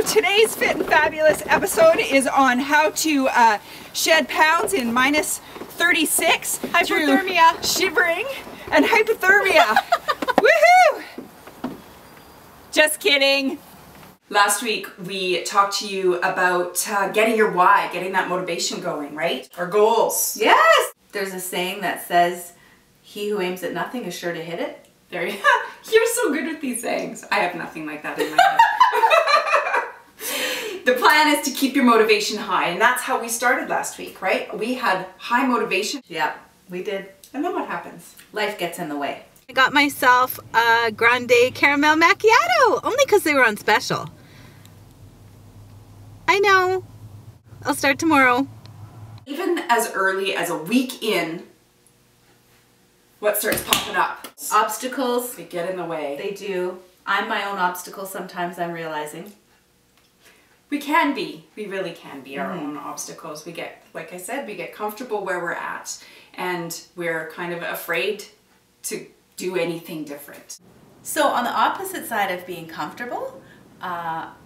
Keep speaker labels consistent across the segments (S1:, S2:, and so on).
S1: today's Fit and Fabulous episode is on how to shed pounds in minus 36
S2: hypothermia,
S1: shivering, and hypothermia. Woohoo! Just kidding. Last week we talked to you about getting your why, getting that motivation going, right? Our goals.
S2: Yes! There's a saying that says, he who aims at nothing is sure to hit it.
S1: There you go. You're so good with these sayings. I have nothing like that in my head. The plan is to keep your motivation high, and that's how we started last week, right? We had high motivation.
S2: Yeah, we did.
S1: And then what happens?
S2: Life gets in the way.
S3: I got myself a grande caramel macchiato, only because they were on special. I know. I'll start tomorrow.
S1: Even as early as a week in, what starts popping up?
S2: Obstacles.
S1: They get in the way.
S2: They do. I'm my own obstacle sometimes, I'm realizing.
S1: We can be. We really can be our own obstacles. We get, like I said, we get comfortable where we're at, and we're kind of afraid to do anything different.
S2: So on the opposite side of being comfortable,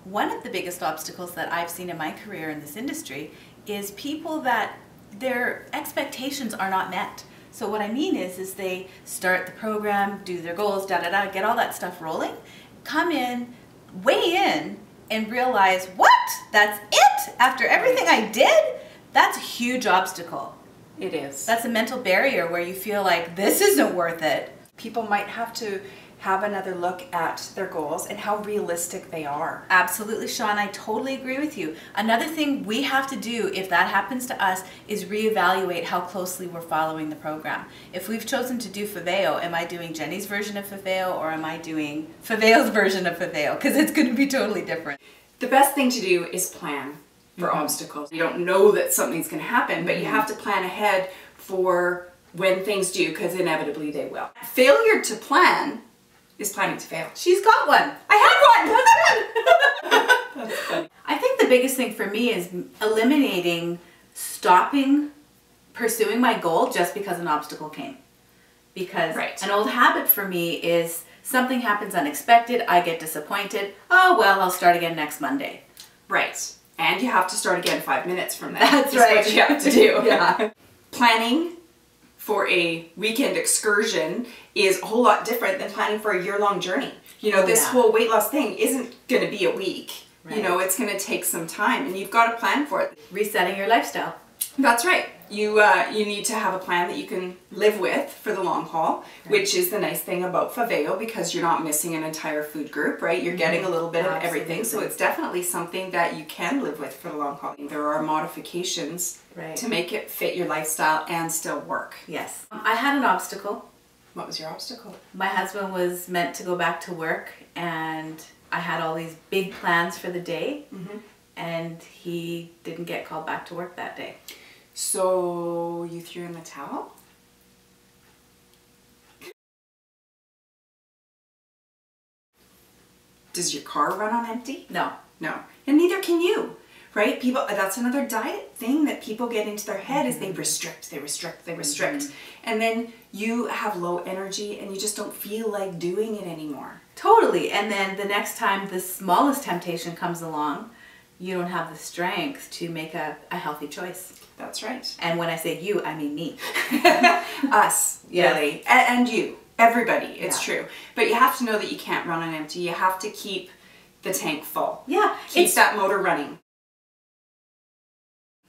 S2: one of the biggest obstacles that I've seen in my career in this industry is people that their expectations are not met. So what I mean is they start the program, do their goals, get all that stuff rolling, come in, weigh in, and realize, what? That's it? After everything I did? That's a huge obstacle.
S1: It is.
S2: That's a mental barrier where you feel like, this isn't worth it.
S1: People might have to have another look at their goals and how realistic they are.
S2: Absolutely, Sean, I totally agree with you. Another thing we have to do if that happens to us is reevaluate how closely we're following the program. If we've chosen to do Faveo, am I doing Jenny's version of Faveo or am I doing Faveo's version of Faveo? Because it's going to be totally different.
S1: The best thing to do is plan for obstacles. You don't know that something's going to happen, but you have to plan ahead for when things do, because inevitably they will. Failure to plan is planning to fail.
S2: She's got one.
S1: I had one.
S2: That's funny. I think the biggest thing for me is stopping pursuing my goal just because an obstacle came. Because an old habit for me is something happens unexpected, I get disappointed, oh well, I'll start again next Monday.
S1: Right. And you have to start again 5 minutes from that.
S2: That's right.
S1: What you have to do.
S2: Yeah.
S1: Planning for a weekend excursion is a whole lot different than planning for a year-long journey. You know, this whole weight loss thing isn't going to be a week. Right. You know, it's going to take some time, and you've got to plan for it.
S2: Resetting your lifestyle.
S1: That's right. You need to have a plan that you can live with for the long haul, which is the nice thing about Faveo, because you're not missing an entire food group, right? You're getting a little bit of everything, so it's definitely something that you can live with for the long haul. There are modifications to make it fit your lifestyle and still work.
S2: Yes. I had an obstacle.
S1: What was your obstacle?
S2: My husband was meant to go back to work, and I had all these big plans for the day, and he didn't get called back to work that day.
S1: So you threw in the towel? Does your car run on empty?
S2: No.
S1: No. And neither can you, right? People, that's another diet thing that people get into their head is they restrict. And then you have low energy and you just don't feel like doing it anymore.
S2: Totally. And then the next time the smallest temptation comes along, you don't have the strength to make a healthy choice.
S1: That's right.
S2: And when I say you, I mean me.
S1: Us, really. And you. Everybody. It's true. But you have to know that you can't run on empty. You have to keep the tank full.
S2: Yeah.
S1: Keep that motor running.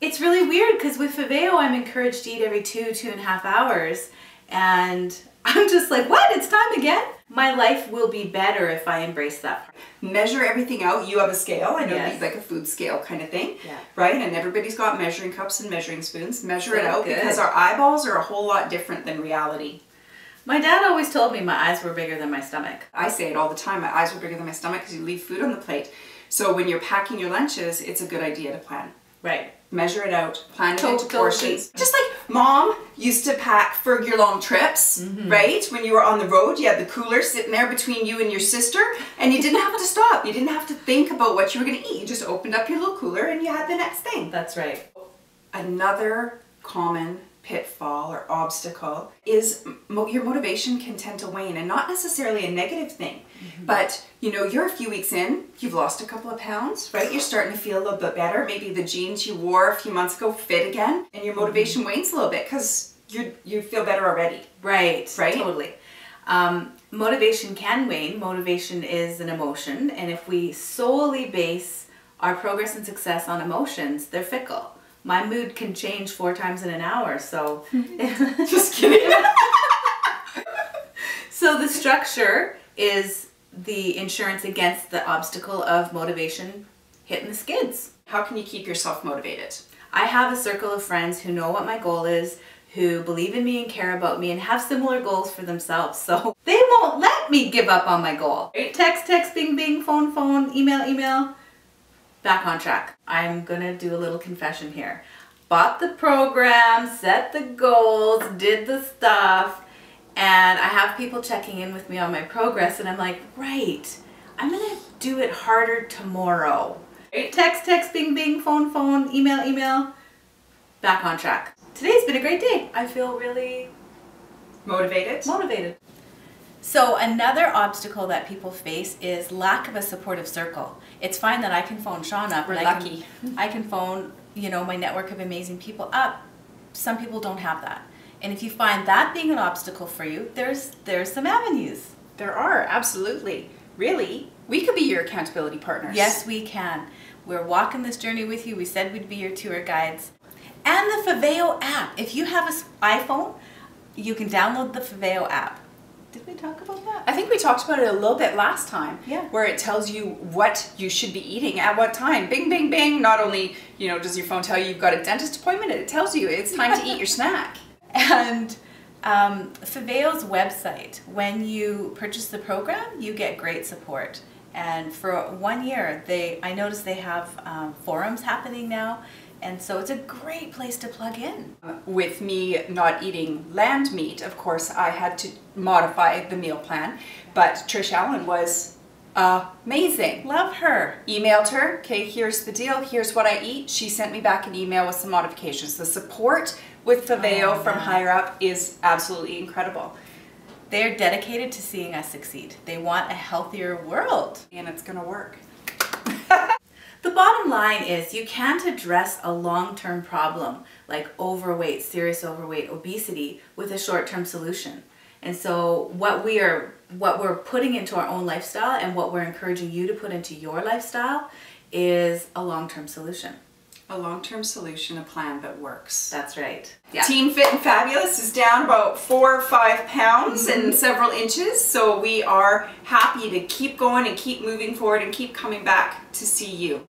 S2: It's really weird because with Faveo, I'm encouraged to eat every 2.5 hours. And I'm just like, what? It's time again? My life will be better if I embrace that part.
S1: Measure everything out. You have a scale. I know
S2: Yes.
S1: it's like a food scale kind of thing, right? And everybody's got measuring cups and measuring spoons. Measure it out because our eyeballs are a whole lot different than reality.
S2: My dad always told me my eyes were bigger than my stomach.
S1: I say it all the time. My eyes were bigger than my stomach because you leave food on the plate. So when you're packing your lunches, it's a good idea to plan.
S2: Right.
S1: Measure it out, plan it into portions. Just like Mom used to pack for your long trips, right? When you were on the road, you had the cooler sitting there between you and your sister, and you didn't have to stop. You didn't have to think about what you were going to eat. You just opened up your little cooler and you had the next thing.
S2: That's right.
S1: Another common pitfall or obstacle is your motivation can tend to wane, and not necessarily a negative thing. But you're a few weeks in, you've lost a couple of pounds, right? You're starting to feel a little bit better. Maybe the jeans you wore a few months ago fit again, and your motivation wanes a little bit because you feel better already.
S2: Right,
S1: Right?
S2: totally. Motivation can wane. Motivation is an emotion, and if we solely base our progress and success on emotions, they're fickle. My mood can change 4 times in an hour, so...
S1: Just kidding.
S2: So the structure is the insurance against the obstacle of motivation hitting the skids.
S1: How can you keep yourself motivated?
S2: I have a circle of friends who know what my goal is, who believe in me and care about me and have similar goals for themselves. So they won't let me give up on my goal. Text, bing, bing, phone, email, back on track. I'm gonna do a little confession here. Bought the program, set the goals, did the stuff, and I have people checking in with me on my progress, and I'm like, right, I'm gonna do it harder tomorrow. Text, bing, bing, phone, email, back on track. Today's been a great day. I feel really
S1: Motivated?
S2: So another obstacle that people face is lack of a supportive circle. It's fine that I can phone Sean up.
S1: We're
S2: and
S1: lucky.
S2: I can phone, my network of amazing people up. Some people don't have that. And if you find that being an obstacle for you, there's some avenues.
S1: There are, absolutely. Really, we could be your accountability partners.
S2: Yes, we can. We're walking this journey with you. We said we'd be your tour guides. And the Faveo app. If you have an iPhone, you can download the Faveo app. Did we talk about that?
S1: I think we talked about it a little bit last time.
S2: Yeah.
S1: Where it tells you what you should be eating at what time. Bing, bing, bing. Not only, does your phone tell you you've got a dentist appointment, it tells you it's time to eat your snack.
S2: And Faveo's website, when you purchase the program, you get great support. And for 1 year, I noticed they have forums happening now. And so it's a great place to plug in.
S1: With me not eating land meat, of course, I had to modify the meal plan. But Trish Allen was amazing.
S2: Love her.
S1: Emailed her, okay, here's the deal, here's what I eat. She sent me back an email with some modifications. The support with Faveo from higher up is absolutely incredible.
S2: They're dedicated to seeing us succeed. They want a healthier world.
S1: And it's gonna work.
S2: The bottom line is you can't address a long-term problem like overweight, serious overweight, obesity with a short-term solution. And so what we're putting into our own lifestyle and what we're encouraging you to put into your lifestyle is a long-term solution.
S1: A long-term solution, a plan that works.
S2: That's right. Yeah.
S1: Team Fit and Fabulous is down about 4 or 5 pounds and several inches, so we are happy to keep going and keep moving forward and keep coming back to see you.